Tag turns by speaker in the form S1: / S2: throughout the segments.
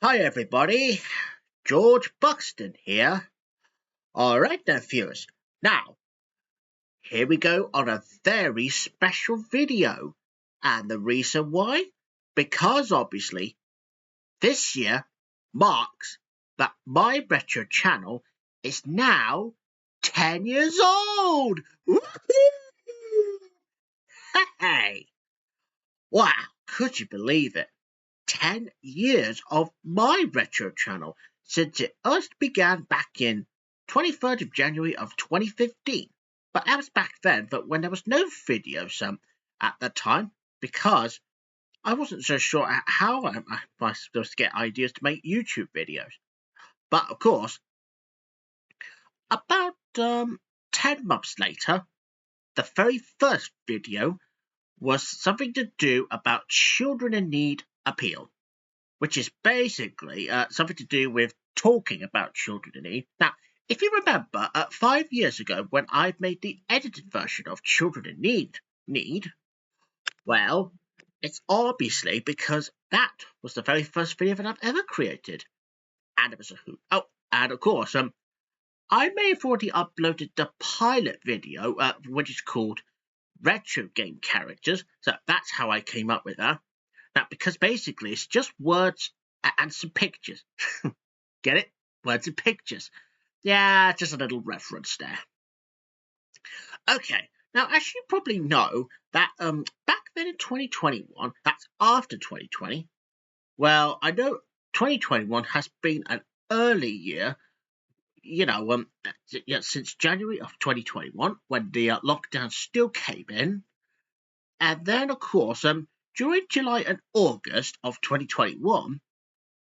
S1: Hi everybody, George Buxton here. Alright then viewers, now here we go on a very special video. And the reason why? Because obviously this year marks that my retro channel is now 10 years old! Woohoo! Hey! Wow, could you believe it? 10 years of my retro channel since it first began back in 23rd of January of 2015. But that was back then, but when there was no videos at that time, because I wasn't so sure how I was supposed to get ideas to make YouTube videos. But of course, about 10 months later, the very first video was something to do about children in need appeal, which is basically something to do with talking about children in need. Now, if you remember, 5 years ago when I made the edited version of Children in Need, well, it's obviously because that was the very first video that I've ever created. And it was a hoot. Oh, and of course, I may have already uploaded the pilot video, which is called Retro Game Characters, so that's how I came up with that. Now, because basically it's just words and some pictures. Get it? Words and pictures. Yeah, just a little reference there. Okay, now as you probably know, that back then in 2021, that's after 2020, well, I know 2021 has been an early year, since January of 2021, when the lockdown still came in. And then, of course, during July and August of 2021,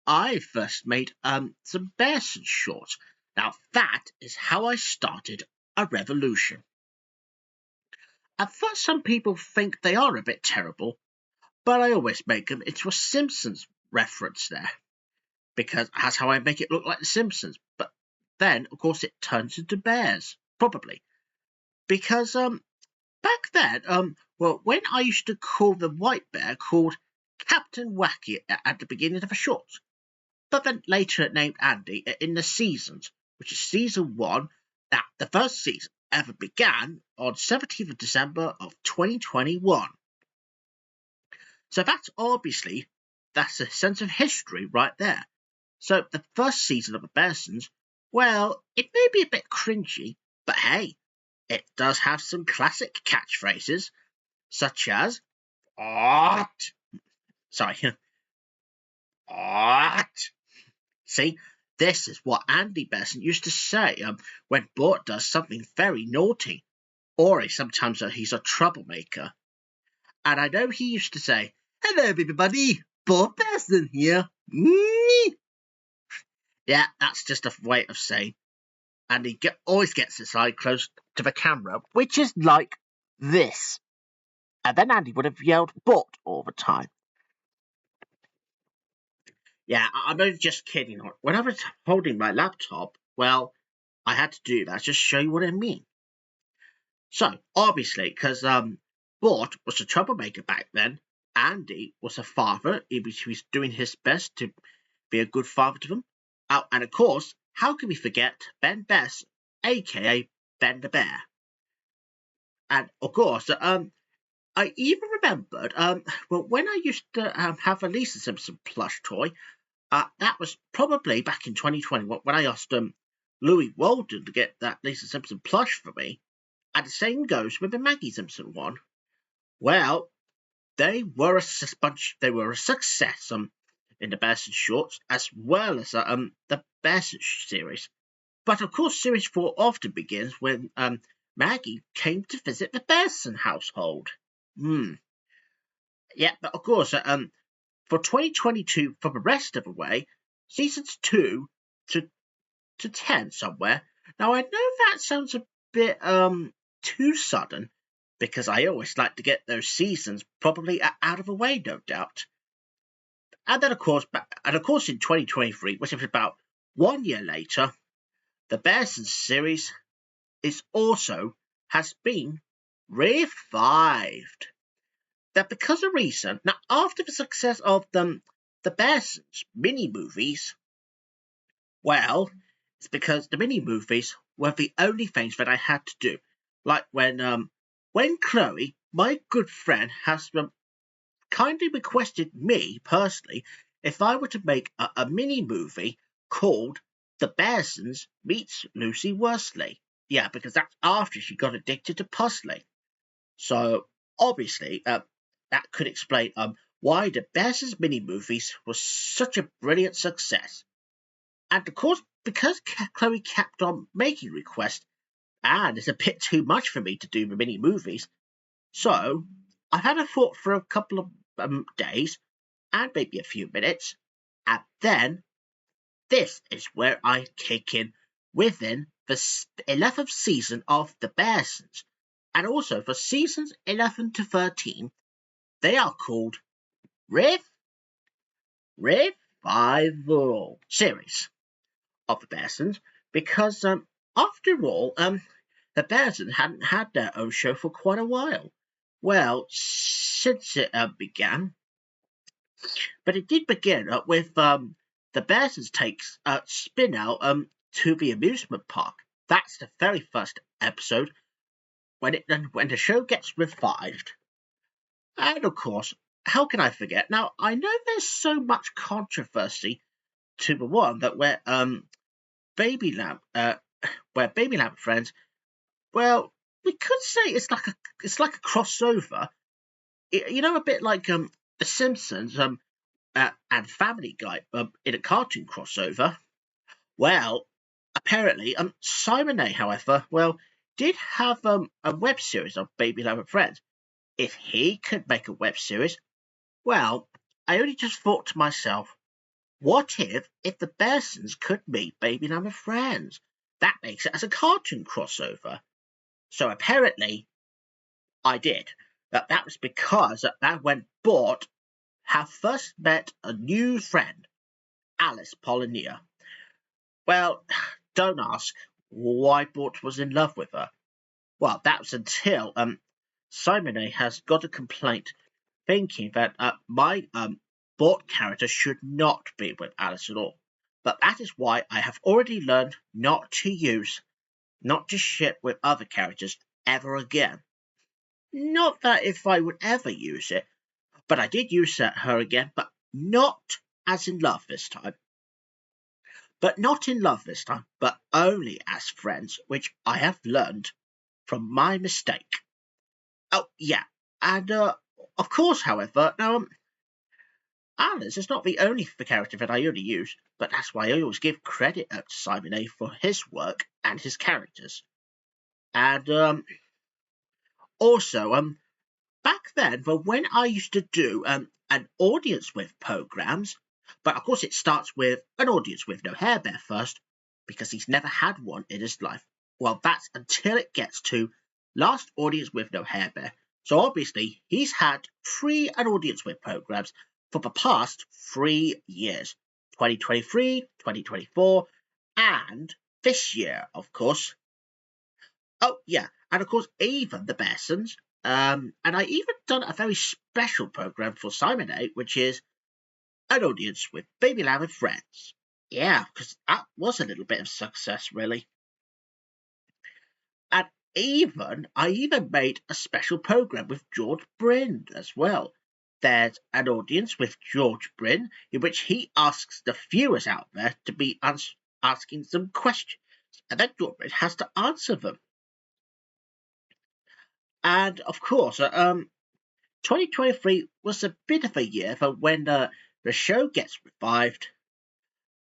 S1: I first made some Bearsons shorts. Now that is how I started a revolution. At first some people think they are a bit terrible, but I always make them into a Simpsons reference there, because that's how I make it look like the Simpsons. But then of course it turns into bears, probably. Because back then, well, when I used to call the white bear called Captain Wacky at the beginning of the shorts, but then later named Andy in the seasons, which is season 1, that the first season ever began on 17th of December of 2021. So that's a sense of history right there. So the first season of the Bearsons, well, it may be a bit cringy, but hey, it does have some classic catchphrases, such as, "Art." Sorry, "Art." See, this is what Andy Bearson used to say when Bort does something very naughty, or sometimes he's a troublemaker. And I know he used to say, "Hello everybody, Bort Bearson here." Yeah, that's just a way of saying. And he always gets his eye close to the camera, which is like this. And then Andy would have yelled "Bort" all the time. Yeah, I'm only just kidding. When I was holding my laptop, well, I had to do that just to show you what I mean. So, obviously, because Bort was a troublemaker back then, Andy was a father. He was doing his best to be a good father to them. Oh, and of course, how can we forget Ben Bearson, aka Ben the Bear? And of course, I even remembered, well, when I used to have a Lisa Simpson plush toy, that was probably back in 2020 when I asked Louis Walden to get that Lisa Simpson plush for me. And the same goes with the Maggie Simpson one. Well, they were a success in the Bearson shorts, as well as the Bearson series. But of course, series 4 often begins when Maggie came to visit the Bearson household. Yeah, but of course, for 2022, for the rest of the way, seasons 2 to 10 somewhere. Now, I know that sounds a bit too sudden, because I always like to get those seasons probably out of the way, no doubt. And then, of course, in 2023, which is about 1 year later, the Bearson series has been revived. That because of reason, now after the success of them the Bearsons mini-movies, well, it's because the mini-movies were the only things that I had to do. Like when Chloe, my good friend, has kindly requested me, personally, if I were to make a mini-movie called The Bearsons Meets Lucy Worsley. Yeah, because that's after she got addicted to puzzling. So, obviously, that could explain why the Bearsons mini-movies was such a brilliant success. And of course, because Chloe kept on making requests, and it's a bit too much for me to do the mini-movies, so I've had a thought for a couple of days, and maybe a few minutes, and then this is where I kick in within the 11th season of The Bearsons, and also for seasons 11 to 13, they are called Revival series of The Bearsons, because after all, the Bearsons hadn't had their own show for quite a while. Well, since it began, but it did begin with the Bearsons takes spin out to the amusement park. That's the very first episode when the show gets revived. And of course, how can I forget? Now I know there's so much controversy to the one that Baby Lamp, where Baby Lamp Friends. Well, we could say it's like a crossover. You know, a bit like The Simpsons and Family Guy in a cartoon crossover. Well, apparently, Simon A, however, well, did have a web series of Baby Lamb and Friends. If he could make a web series, well, I only just thought to myself, what if the Bearsons could meet Baby Lamb and Friends? That makes it as a cartoon crossover. So apparently, I did. That was because that when Bort had first met a new friend, Alice Polynia. Well, don't ask why Bort was in love with her. Well, that was until Simon A has got a complaint thinking that my Bort character should not be with Alice at all. But that is why I have already learned not to ship with other characters ever again. Not that if I would ever use it, but I did use her again, but not as in love this time. But not in love this time, but only as friends, which I have learned from my mistake. Oh, yeah, and of course, however, now, Alice is not the only character that I only use, but that's why I always give credit to Simon A for his work and his characters. And also, back then, when I used to do an audience with programs, but of course it starts with an audience with No-Hare Bear first, because he's never had one in his life. Well, that's until it gets to last audience with No-Hare Bear. So obviously, he's had an audience with programs for the past 3 years, 2023, 2024, and this year, of course. Oh, yeah, and of course, even the Bearsons. And I even done a very special program for Simon A, which is an audience with Baby Lamb and Friends. Yeah, because that was a little bit of success, really. And I even made a special program with George Bryn as well. There's an audience with George Bryn in which he asks the viewers out there to be asking some questions, and then George Bryn has to answer them. And of course, 2023 was a bit of a year for when the show gets revived.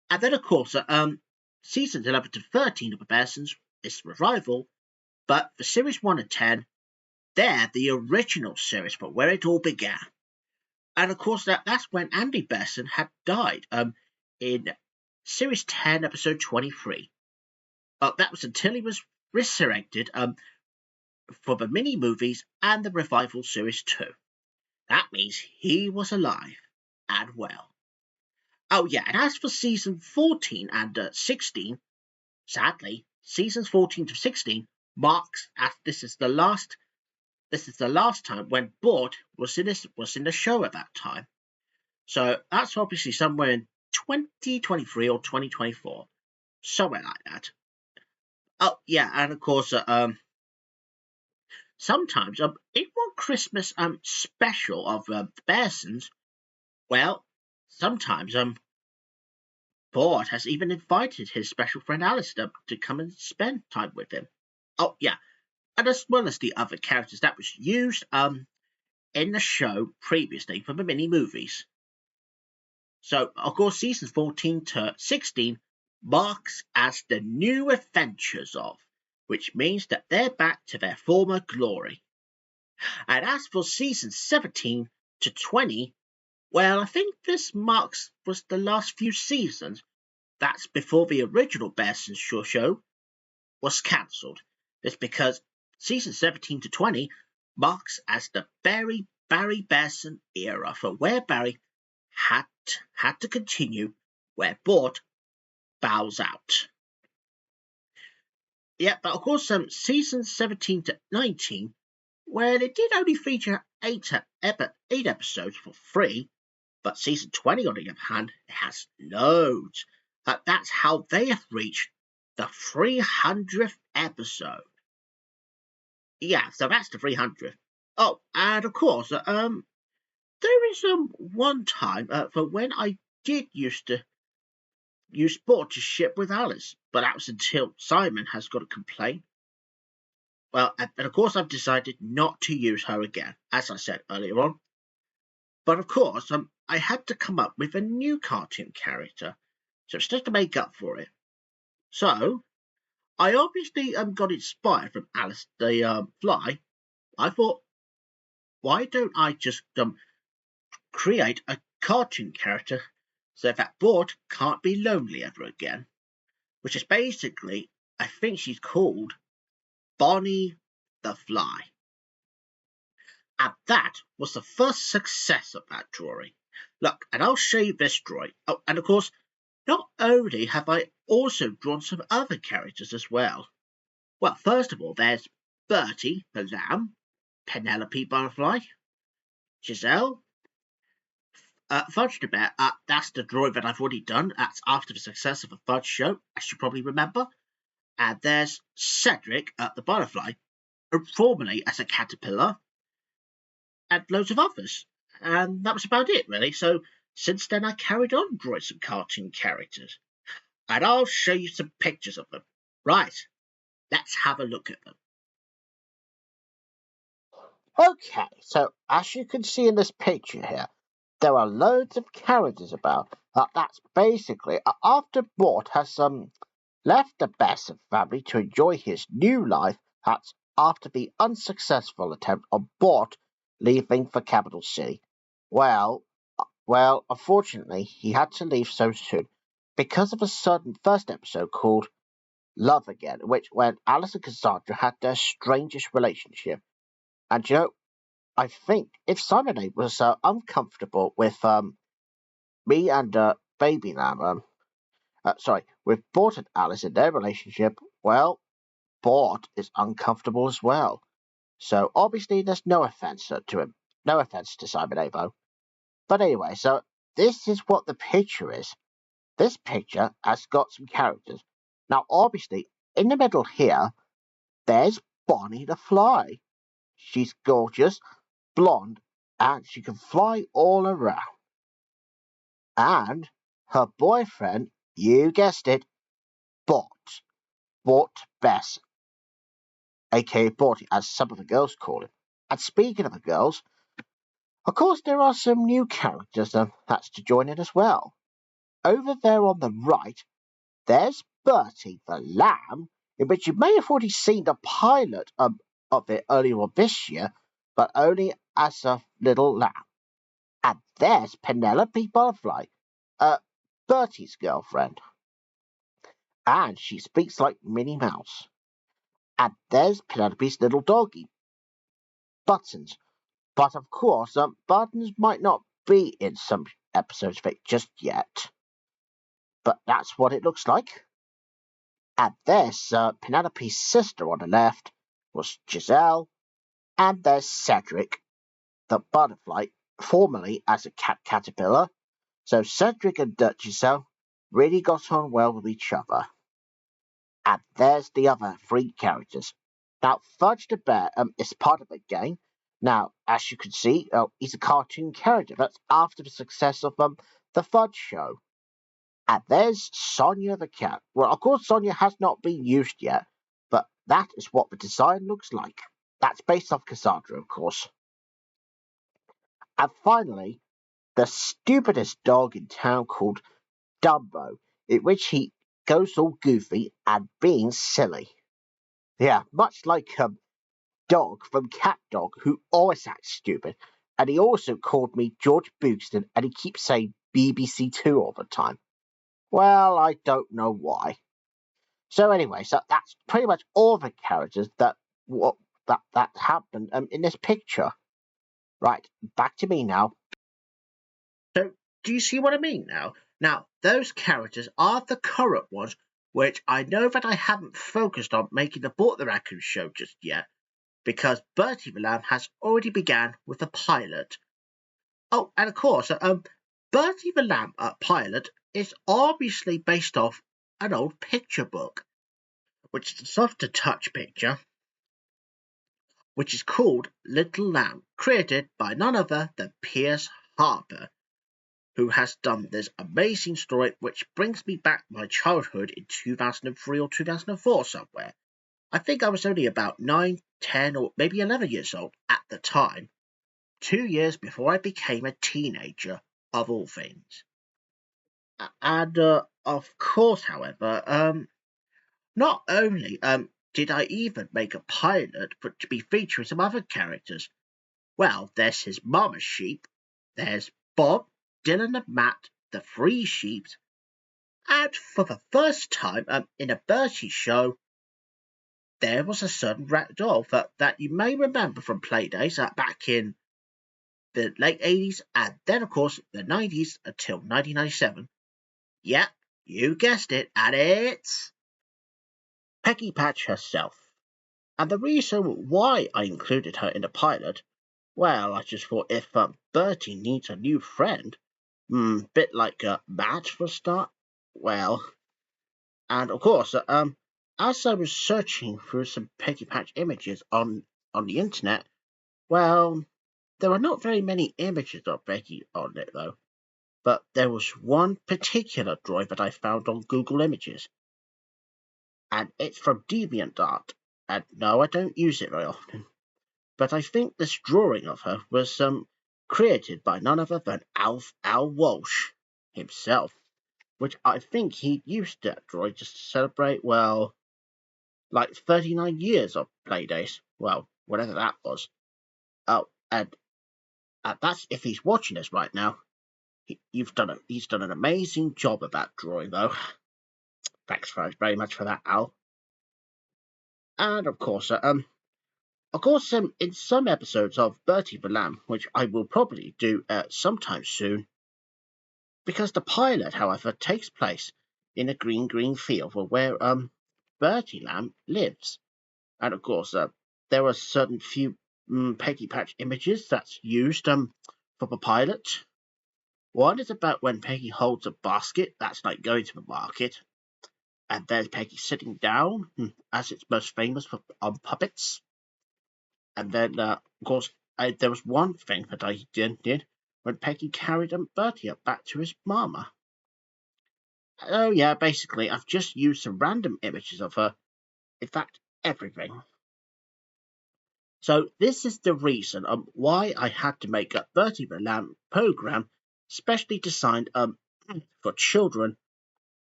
S1: And then, of course, seasons 11 to 13 of The Bearsons is the revival, but for series 1 and 10, they're the original series, but where it all began. And of course, that's when Andy Bearson had died in series 10, episode 23. That was until he was resurrected for the mini movies and the revival series 2. That means he was alive and well. Oh yeah, and as for season 14 and 16, sadly, seasons 14 to 16 marks as this is the last time when Bort was in the show at that time. So that's obviously somewhere in 2023 or 2024, somewhere like that. Oh yeah, and of course, sometimes in one Christmas special of the Bearsons, well, sometimes Bort has even invited his special friend Alistair to come and spend time with him. Oh yeah, and as well as the other characters that was used in the show previously for the mini movies. So of course seasons 14 to 16 marks as the new adventures of, which means that they're back to their former glory. And as for season 17 to 20, well, I think this marks was the last few seasons. That's before the original Bearsons show was cancelled. It's because season 17 to 20 marks as the Barry Bearson era, for where Barry had to continue where Bort bows out. Yeah, but of course, season 17 to 19, well, it did only feature eight episodes for free, but season 20, on the other hand, it has loads. That's how they have reached the 300th episode. Yeah, so that's the 300th. Oh, and of course, there is one time for when I did used to use Bort to ship with Alice, but that was until Simon has got a complaint. Well, and of course, I've decided not to use her again, as I said earlier on. But of course, I had to come up with a new cartoon character, so it's just to make up for it. So I obviously got inspired from Alice the Fly. I thought, why don't I just create a cartoon character so that Bort can't be lonely ever again? Which is basically, I think she's called Bonnie the Fly. And that was the first success of that drawing. Look, and I'll show you this drawing. Oh, and of course, not only have I also drawn some other characters as well. Well, first of all, there's Bertie the lamb, Penelope Butterfly, Giselle, Fudge the Bear. That's the drawing that I've already done. That's after the success of the Fudge show, as you probably remember. And there's Cedric, the butterfly, formerly as a caterpillar, and loads of others. And that was about it, really. So since then, I carried on drawing some cartoon characters. And I'll show you some pictures of them. Right, let's have a look at them. Okay, so as you can see in this picture here, there are loads of characters about. That's basically after Bort has left the Bearson family to enjoy his new life. That's after the unsuccessful attempt of Bort leaving for capital city. Well, unfortunately, he had to leave so soon because of a sudden first episode called Love Again, which when Alice and Cassandra had their strangest relationship. And I think if Simon was uncomfortable with me and Baby Lamb, with Bort and Alice in their relationship, well, Bort is uncomfortable as well. So obviously there's no offense to him. No offense to Simon Avo. But anyway, so this is what the picture is. This picture has got some characters. Now, obviously, in the middle here, there's Bonnie the Fly. She's gorgeous, blonde, and she can fly all around. And her boyfriend, you guessed it, Bort Bess, aka Borty, as some of the girls call him. And speaking of the girls, of course, there are some new characters that's to join in as well. Over there on the right, there's Bertie the lamb, in which you may have already seen the pilot of it earlier on this year, but only as a little lamb. And there's Penelope Butterfly, Bertie's girlfriend. And she speaks like Minnie Mouse. And there's Penelope's little doggy, Buttons. But of course, Buttons might not be in some episodes of it just yet. But that's what it looks like. And there's Penelope's sister on the left was Giselle. And there's Cedric, the butterfly, formerly as a caterpillar.
S2: So Cedric and Duchessel really got on well with each other. And there's the other three characters. Now, Fudge the Bear is part of the game. Now, as you can see, he's a cartoon character. That's after the success of the Fudge Show. And there's Sonia the cat. Well, of course, Sonia has not been used yet, but that is what the design looks like. That's based off Cassandra, of course. And finally, the stupidest dog in town called Dumbo, in which he goes all goofy and being silly. Yeah, much like Dog from Cat Dog, who always acts stupid. And he also called me George Bookston, and he keeps saying BBC Two all the time. Well, I don't know why. So anyway, so that's pretty much all the characters that happened in this picture. Right, back to me now.
S1: So, do you see what I mean now? Now, those characters are the current ones, which I know that I haven't focused on making the Bought the Raccoon show just yet, because Bertie the Lamb has already began with a pilot. Oh, and of course, Bertie the Lamb pilot is obviously based off an old picture book, which is a softer touch picture, which is called Little Lamb, created by none other than Pierce Harper, who has done this amazing story which brings me back my childhood in 2003 or 2004 somewhere. I think I was only about 9, 10 or maybe 11 years old at the time, 2 years before I became a teenager, of all things. And of course, however, not only did I even make a pilot for to be featuring some other characters. Well, there's his mama sheep, there's Bob, Dylan and Matt, the three sheep, and for the first time in a Bertie show, there was a certain ragdoll that you may remember from Playdays back in the late 80s and then, of course, the 90s until 1997. Yep, you guessed it, and it's Peggy Patch herself. And the reason why I included her in the pilot, well, I just thought if Bertie needs a new friend, bit like Matt for a start, well, and of course, as I was searching through some Peggy Patch images on the internet, well, there were not very many images of Peggy on it though, but there was one particular drawing that I found on Google Images, and it's from DeviantArt, and no, I don't use it very often, but I think this drawing of her was created by none other than Al Walsh himself, which I think he used that drawing just to celebrate, well, like 39 years of Playdays. Well, whatever that was. Oh, and that's if he's watching this right now. He's done an amazing job of that drawing, though. Thanks very much for that, Al. And of course, in some episodes of Bertie the Lamb, which I will probably do sometime soon, because the pilot, however, takes place in a green field where Bertie Lamb lives. And of course, there are certain few Peggy Patch images that's used for the pilot. One is about when Peggy holds a basket, that's like going to the market, and there's Peggy sitting down, as it's most famous for puppets. And then, of course, there was one thing that I did when Peggy carried Bertie up back to his mama. Oh yeah, basically, I've just used some random images of her. In fact, everything. So this is the reason why I had to make a Bertie the Lamb program specially designed for children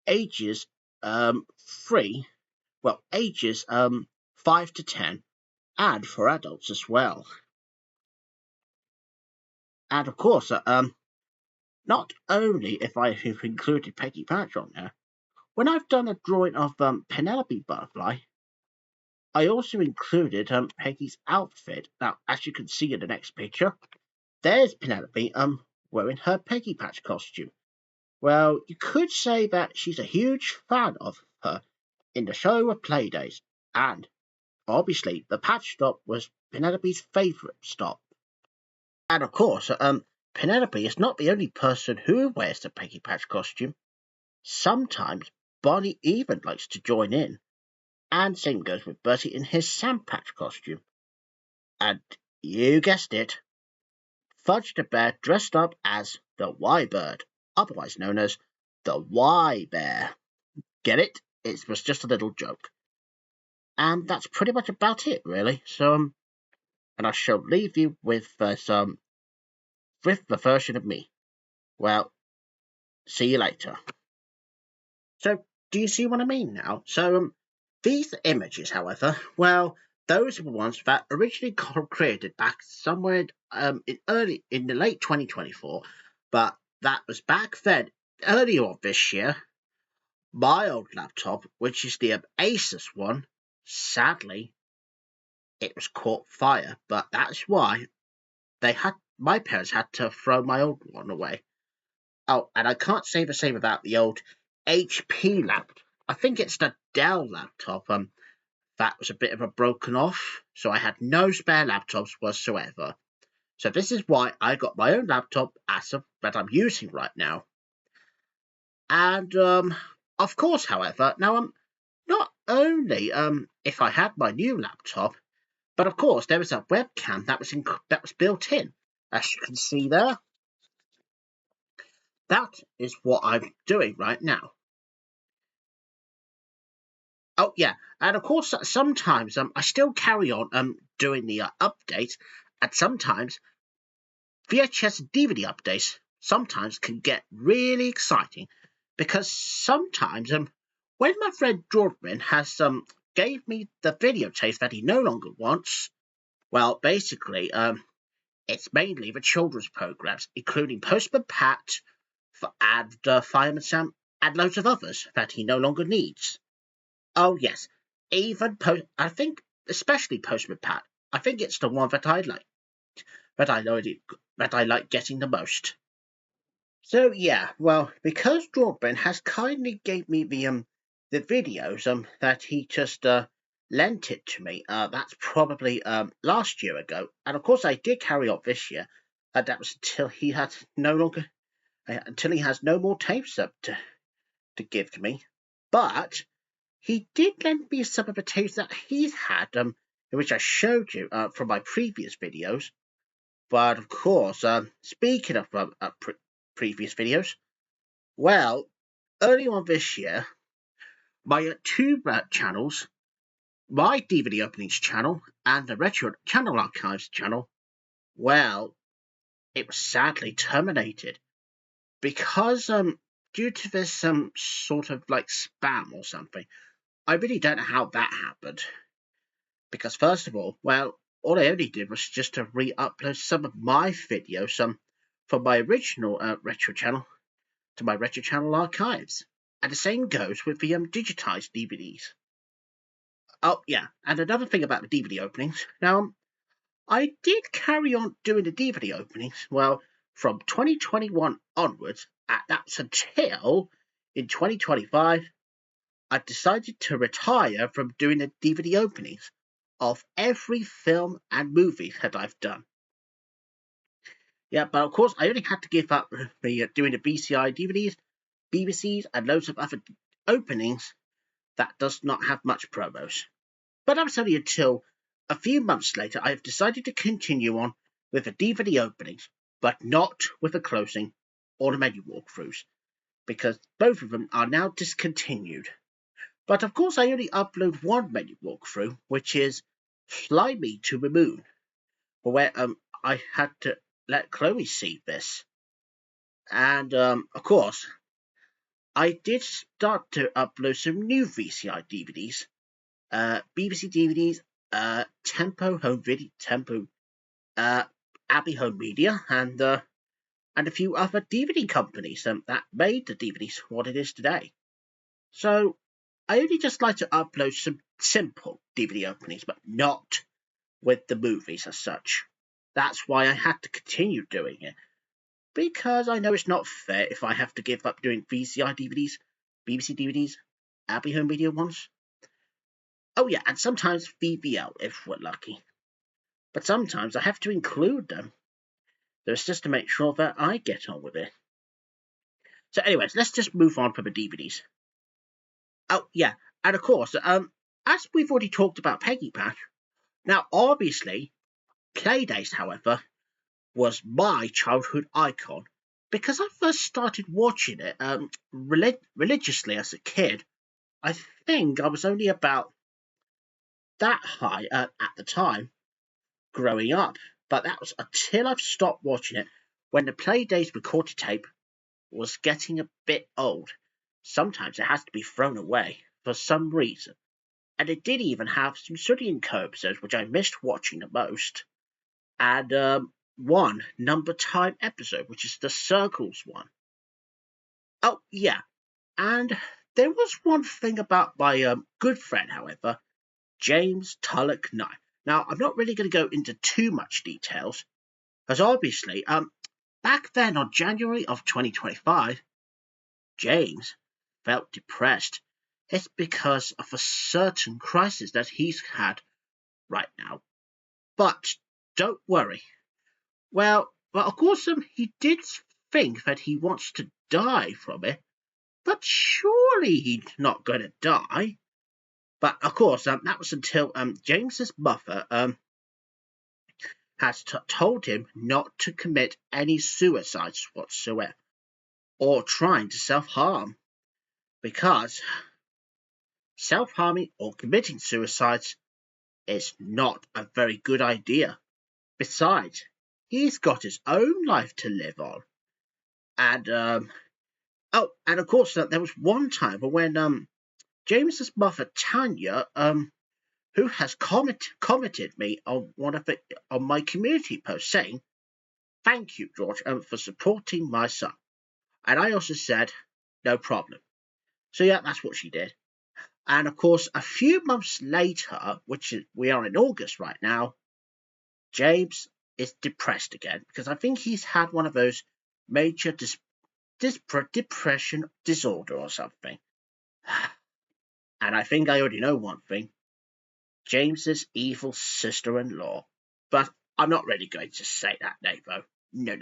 S1: ages 5 to 10, and for adults as well. And of course, not only if I have included Peggy Patch on there, when I've done a drawing of Penelope Butterfly, I also included Peggy's outfit. Now, as you can see in the next picture, there's Penelope wearing her Peggy Patch costume. Well, you could say that she's a huge fan of her in the show of Playdays, and obviously the patch stop was Penelope's favourite stop. And of course, Penelope is not the only person who wears the Peggy Patch costume. Sometimes Bonnie even likes to join in, and same goes with Bertie in his Sam Patch costume. And you guessed it, Fudge the Bear dressed up as the Y-Bird, otherwise known as the Y-Bear. Get it? It was just a little joke. And that's pretty much about it, really. So, and I shall leave you with the version of me. Well, see you later. So, do you see what I mean now? So, these images, however, well, those are the ones that originally got created back somewhere in the late 2024, but that was back then, earlier on this year. My old laptop, which is the Asus one, sadly, it was caught fire, but that's why my parents had to throw my old one away. Oh, and I can't say the same about the old HP laptop. I think it's the Dell laptop. That was a bit of a broken off, so I had no spare laptops whatsoever. So this is why I got my own laptop that I'm using right now. And of course, however, now not only if I had my new laptop, but of course there was a webcam that was built in, as you can see there. That is what I'm doing right now. Oh yeah, and of course sometimes I still carry on doing the updates, and sometimes VHS and DVD updates sometimes can get really exciting, because sometimes when my friend Jordan has gave me the videotapes that he no longer wants, well basically it's mainly the children's programs, including Postman Pat and Fireman Sam and loads of others that he no longer needs. Oh yes, even I think especially Postman Pat. I think it's the one that I like, that I like getting the most. So yeah, well, because Jordan has kindly gave me the videos that he just lent it to me. That's probably last year ago, and of course I did carry on this year. That was until he had no longer until he has no more tapes up to give to me. But he did lend me some of the tapes that he's had, which I showed you from my previous videos. But of course, speaking of previous videos, well, early on this year, my two channels, my DVD openings channel and the Retro Channel Archives channel, well, it was sadly terminated because due to this sort of like spam or something. I really don't know how that happened. Because first of all I only did was just to re-upload some of my videos from my original retro channel to my retro channel archives. And the same goes with the digitized DVDs. Oh yeah, and another thing about the DVD openings. Now, I did carry on doing the DVD openings, well, from 2021 onwards, and that's until in 2025, I decided to retire from doing the DVD openings of every film and movie that I've done. Yeah, but of course, I only had to give up doing the VCI DVDs, BBCs, and loads of other openings that does not have much promos. But that was only until a few months later I have decided to continue on with the DVD openings, but not with the closing or the menu walkthroughs, because both of them are now discontinued. But of course I only upload one menu walkthrough, which is Fly Me to the Moon, where I had to let Chloe see this. And of course, I did start to upload some new VCI DVDs, BBC DVDs, Tempo Home Video, Tempo, Abbey Home Media, and a few other DVD companies that made the DVDs what it is today. So I only just like to upload some simple DVD openings, but not with the movies as such. That's why I had to continue doing it, because I know it's not fair if I have to give up doing VCI DVDs, BBC DVDs, Abbey Home Media ones. Oh yeah, and sometimes VBL if we're lucky. But sometimes I have to include them, So it's just to make sure that I get on with it. So anyways, let's just move on from the DVDs. Oh, yeah, and of course, as we've already talked about Peggy Patch, now obviously, Playdates, however, was my childhood icon because I first started watching it religiously as a kid. I think I was only about that high at the time growing up, but that was until I've stopped watching it when the Playdates recorded tape was getting a bit old. Sometimes it has to be thrown away for some reason. And it did even have some Sudian episodes, which I missed watching the most. And one number time episode, which is the Circles one. Oh, yeah. And there was one thing about my good friend, however, James Tulloch Knight. Now, I'm not really going to go into too much details, because obviously, back then on January of 2025, James felt depressed. It's because of a certain crisis that he's had right now. But don't worry. Well, of course, he did think that he wants to die from it, but surely he's not going to die. But of course, that was until James's mother has told him not to commit any suicides whatsoever, or trying to self-harm, because self-harming or committing suicides is not a very good idea. Besides, he's got his own life to live on. And and of course, there was one time when James's mother Tanya, who has commented me on on my community post, saying, "Thank you, George, for supporting my son." And I also said, "No problem." So yeah, that's what she did. And of course, a few months later, we are in August right now, James is depressed again because I think he's had one of those major depression disorder or something. And I think I already know one thing. James's evil sister-in-law. But I'm not really going to say that name, though. No.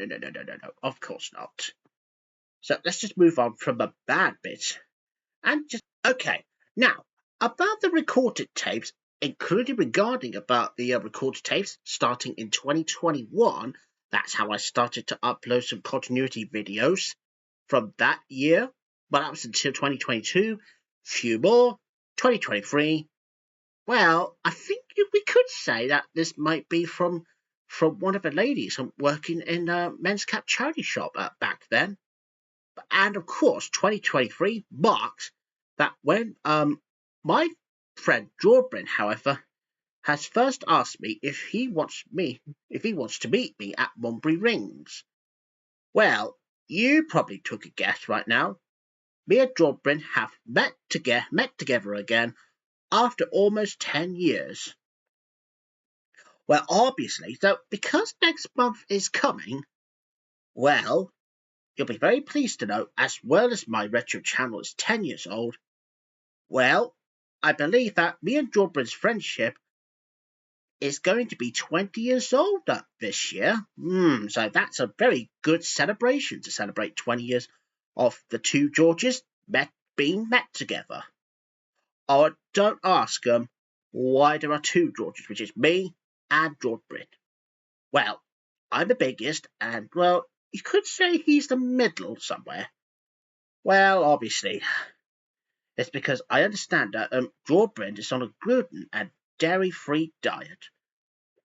S1: Of course not. So let's just move on from the bad bit. Okay, now, about the recorded tapes, including regarding about the recorded tapes starting in 2021, that's how I started to upload some continuity videos from that year. But that was until 2022, few more, 2023. Well, I think we could say that this might be from one of the ladies working in a men's cap charity shop back then. And of course, 2023 marks that when my friend Jordan, however, has first asked me if he wants to meet me at Mulberry Rings. Well, you probably took a guess right now. Me and Jordan have met together again after almost 10 years. Well, obviously, so because next month is coming, well, you'll be very pleased to know, as well as my retro channel is 10 years old, well, I believe that me and Jordan's friendship is going to be 20 years old this year. So that's a very good celebration to celebrate 20 years of the two Georges being met together. Oh, don't ask why there are two Georges, which is me and George Brin. Well, I'm the biggest, and, well, you could say he's the middle somewhere. Well, obviously, it's because I understand that George Brin is on a gluten and dairy-free diet.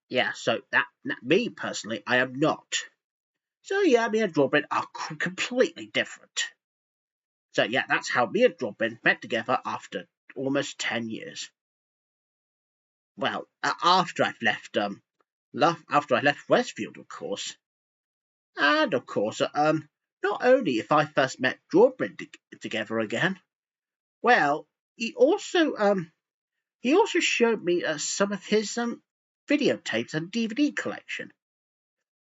S1: Yeah, so that me personally, I am not. So yeah, me and George Brin are completely different. So yeah, that's how me and George Brin met together after almost 10 years. Well, after I left Westfield, of course. And of course, not only if I first met Jordan together again, well, he also showed me some of his videotapes and DVD collection.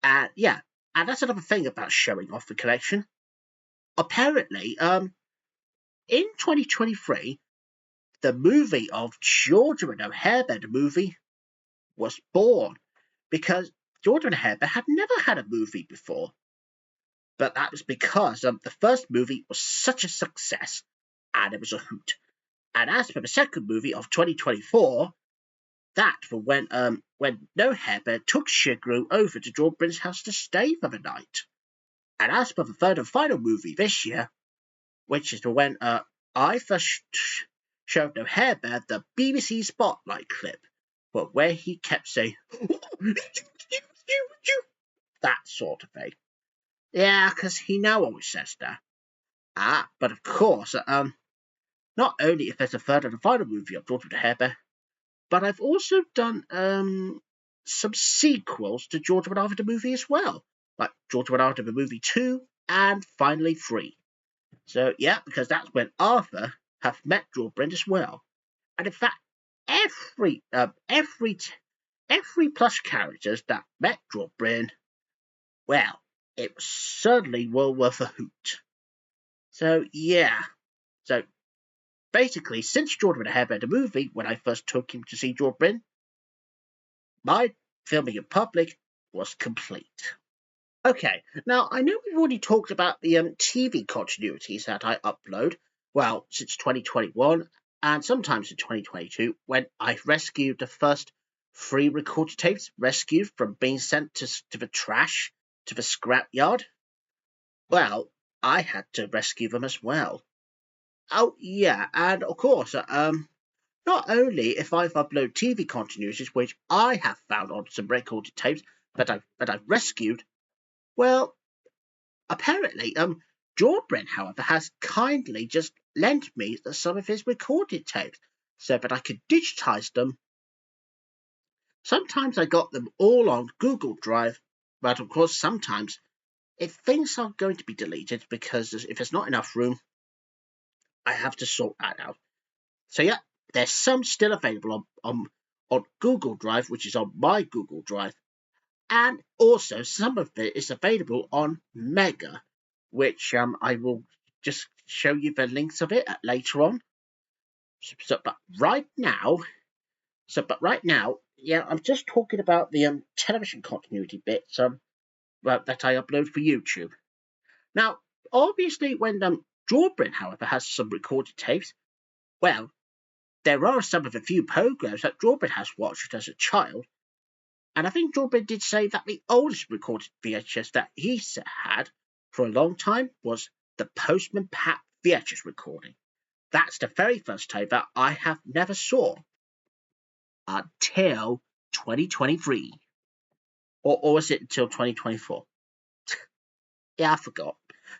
S1: And yeah, and that's another thing about showing off the collection. Apparently, in 2023, the movie of Georgia and No-Hare Bear, the movie, was born because George and the Hare Bear had never had a movie before. But that was because the first movie was such a success, and it was a hoot. And as for the second movie of 2024, that for when No-Hare Bear took Shigeru over to George Bryn's house to stay for the night. And as for the third and final movie this year, which is for when I first showed No-Hare Bear the BBC Spotlight clip, but where he kept saying, that sort of thing. Yeah, because he now always says that. But of course, not only if there's a third and a final movie of George with the Hare Bear, but I've also done some sequels to George and Arthur the movie as well, like George and Arthur the movie 2 and finally 3. So yeah, because that's when Arthur have met George Bryn as well, and in fact, every plush characters that met George Bryn, well, it was certainly well worth a hoot. So yeah, so basically, since George with the Hare Bear the movie, when I first took him to see George Bryn, my filming in public was complete. Okay, now I know we've already talked about the TV continuities that I upload, well, since 2021 and sometimes in 2022, when I rescued the first 3 recorded tapes rescued from being sent to the trash, to the scrapyard. Well, I had to rescue them as well. Oh, yeah, and of course, not only if I've uploaded TV continuities, which I have found on some recorded tapes that I've rescued, well, apparently, George Bryn, however, has kindly just lent me some of his recorded tapes so that I could digitize them. Sometimes I got them all on Google Drive, but of course, sometimes if things are going to be deleted because if there's not enough room, I have to sort that out. So yeah, there's some still available on Google Drive, which is on my Google Drive. And also some of it is available on Mega, which I will just show you the links of it later on. But right now, yeah, I'm just talking about the television continuity bits that I upload for YouTube. Now, obviously, when George Bryn, however, has some recorded tapes, well, there are some of the few programs that George Bryn has watched as a child, and I think George Bryn did say that the oldest recorded VHS that he had for a long time was the Postman Pat VHS recording. That's the very first tape that I have never saw until 2023. Or was it until 2024? Yeah, I forgot.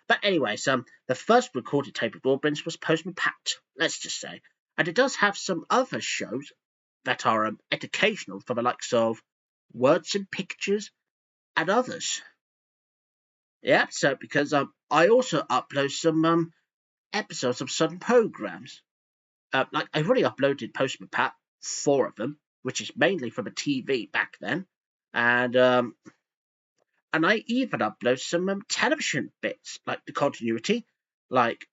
S1: But anyways, the first recorded tape of George Bryn's was Postman Pat, let's just say. And it does have some other shows that are educational for the likes of Words and Pictures and others. Yeah, so because I also upload some episodes of certain programs. Like I've already uploaded Postman Pat, 4 of them, which is mainly from a TV back then, and I even upload some television bits like the continuity, like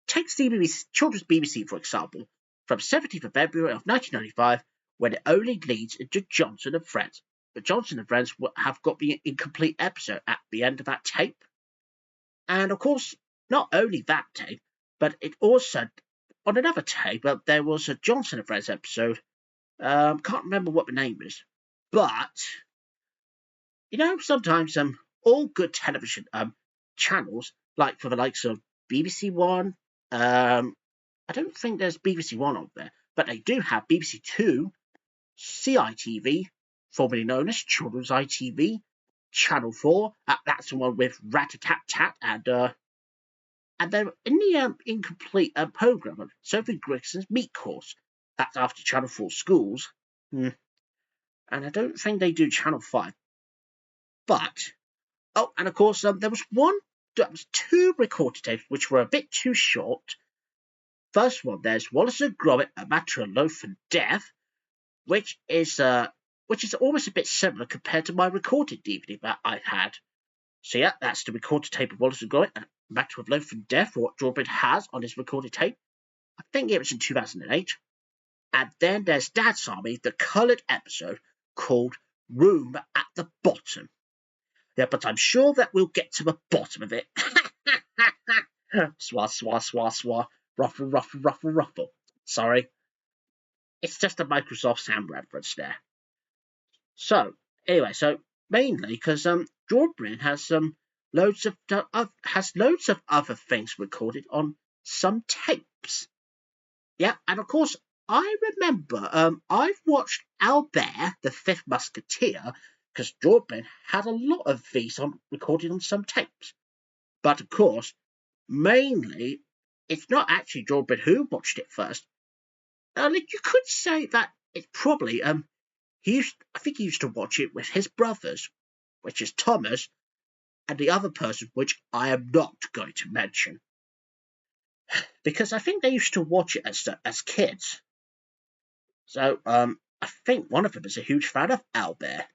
S1: take children's BBC for example, from 17th of February of 1995, when it only leads into Johnson and Friends. But Johnson and Friends have got the incomplete episode at the end of that tape. And of course, not only that tape, but it also, on another tape, there was a Johnson and Friends episode. Can't remember what the name is. But, sometimes all good television channels, like for the likes of BBC One, I don't think there's BBC One on there, but they do have BBC Two, CITV, formerly known as Children's ITV, Channel 4, that's the one with Rat-a-tat-tat, and then in the incomplete programme of Sophie Grigson's Meat Course, that's after Channel 4 Schools, and I don't think they do Channel 5. But, and of course, there was 2 recorded tapes which were a bit too short. First one, there's Wallace and Gromit, A Matter of Life and Death, which is almost a bit similar compared to my recorded DVD that I had. So yeah, that's the recorded tape of Wallace and Gromit, A Matter of Life and Death, what George Bryn has on his recorded tape. I think it was in 2008. And then there's Dad's Army, the coloured episode called room at the bottom. Yeah, but I'm sure that we'll get to the bottom of it. Swah, swah, swah, swah. Ruffle, ruffle, ruffle, ruffle. Sorry. It's just a Microsoft sound reference there. So, anyway, mainly because Jordan has loads of other things recorded on some tapes. Yeah, and of course, I remember I've watched Albert, the Fifth Musketeer, because Jordan had a lot of these recorded on some tapes. But of course, mainly, it's not actually Jordan who watched it first. You could say that it's probably I think he used to watch it with his brothers, which is Thomas, and the other person, which I am not going to mention, because I think they used to watch it as kids. So I think one of them is a huge fan of Albert.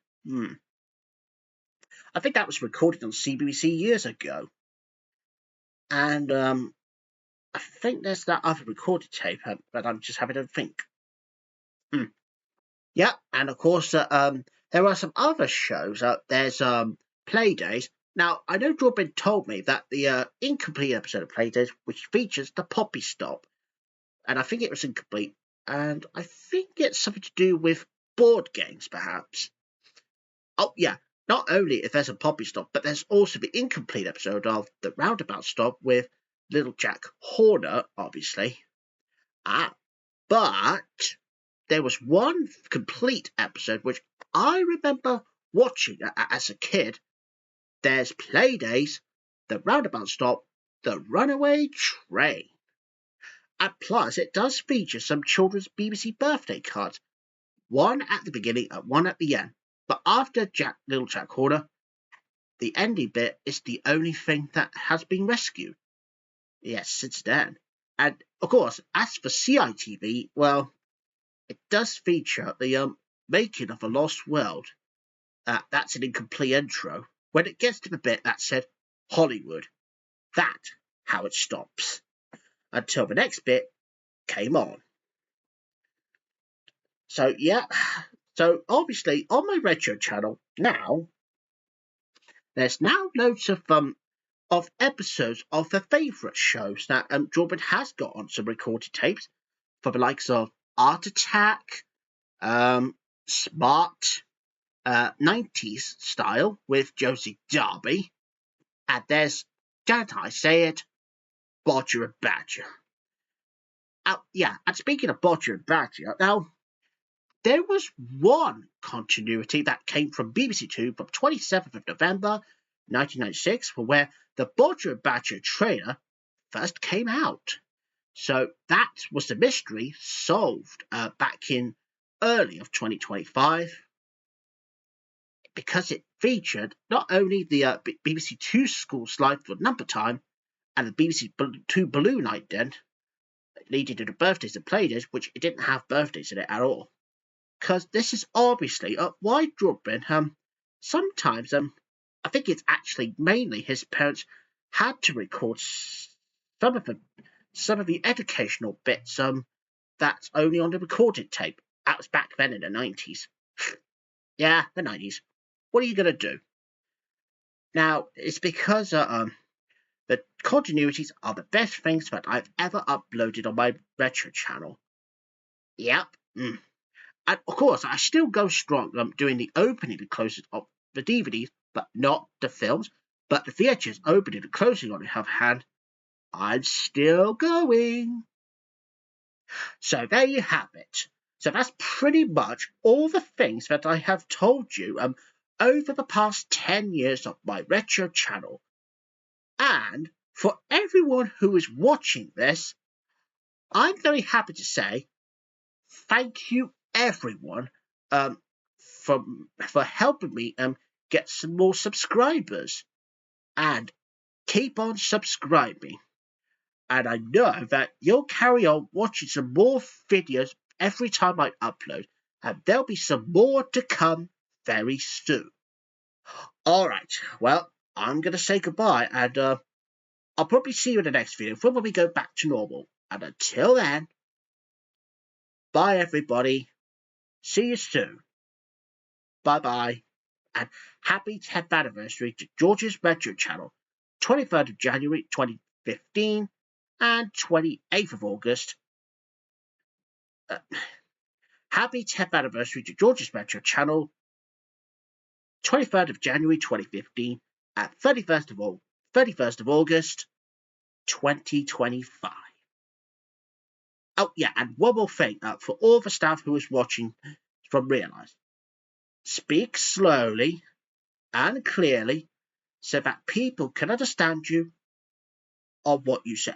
S1: I think that was recorded on CBBC years ago, and I think there's that other recorded tape, but I'm just having a think. Yeah, and of course, there are some other shows. There's Playdays. Now, I know Jordan told me that the incomplete episode of Playdays, which features the Poppy Stop, and I think it was incomplete, and I think it's something to do with board games, perhaps. Oh, yeah, not only if there's a Poppy Stop, but there's also the incomplete episode of the Roundabout Stop with Little Jack Horner, obviously. But there was one complete episode which I remember watching as a kid. There's Playdays, the Roundabout Stop, the Runaway Train. And plus, it does feature some children's BBC birthday cards, one at the beginning and one at the end. But after Little Jack Horner, the ending bit is the only thing that has been rescued. Yes, since then. And of course, as for CITV, well, it does feature the making of a lost world. That's an incomplete intro. When it gets to the bit that said Hollywood, that's how it stops. Until the next bit came on. So yeah, so obviously on my retro channel now, there's now loads of episodes of the favourite shows that Jordan has got on some recorded tapes for the likes of Art Attack, Smart, 90s style with Josie Darby, and there's, can't I say it, Bodger and Badger. Yeah, and speaking of Bodger and Badger, now, there was one continuity that came from BBC Two from 27th of November 1996, for where the Bodger and Badger trailer first came out. So that was the mystery solved back in early of 2025, because it featured not only the BBC Two School Slide for Number Time and the BBC Two Balloon Night Den, leading to the birthdays and playdays, which it didn't have birthdays in it at all. Because this is obviously why Jordan sometimes I think it's actually mainly his parents had to record some of the educational bits that's only on the recorded tape. That was back then in the 90s. Yeah, the 90s. What are you going to do? Now, it's because the continuities are the best things that I've ever uploaded on my retro channel. Yep. And of course, I still go strong doing the opening and closing of the DVDs, but not the films. But the VHS opening and closing on the other hand, I'm still going. So there you have it. So that's pretty much all the things that I have told you over the past 10 years of my retro channel. And for everyone who is watching this, I'm very happy to say thank you everyone for helping me get some more subscribers, and keep on subscribing. And I know that you'll carry on watching some more videos every time I upload, and there'll be some more to come very soon. Alright, well, I'm going to say goodbye, and I'll probably see you in the next video when we go back to normal. And until then, bye everybody. See you soon. Bye-bye. And happy 10th anniversary to George's Retro Channel, 23rd of January 2015 and 28th of August. Happy 10th anniversary to George's Retro Channel, 23rd of January 2015 and 31st of August 2025. Oh, yeah, and one more thing for all the staff who is watching from Realise. Speak slowly and clearly so that people can understand you on what you say.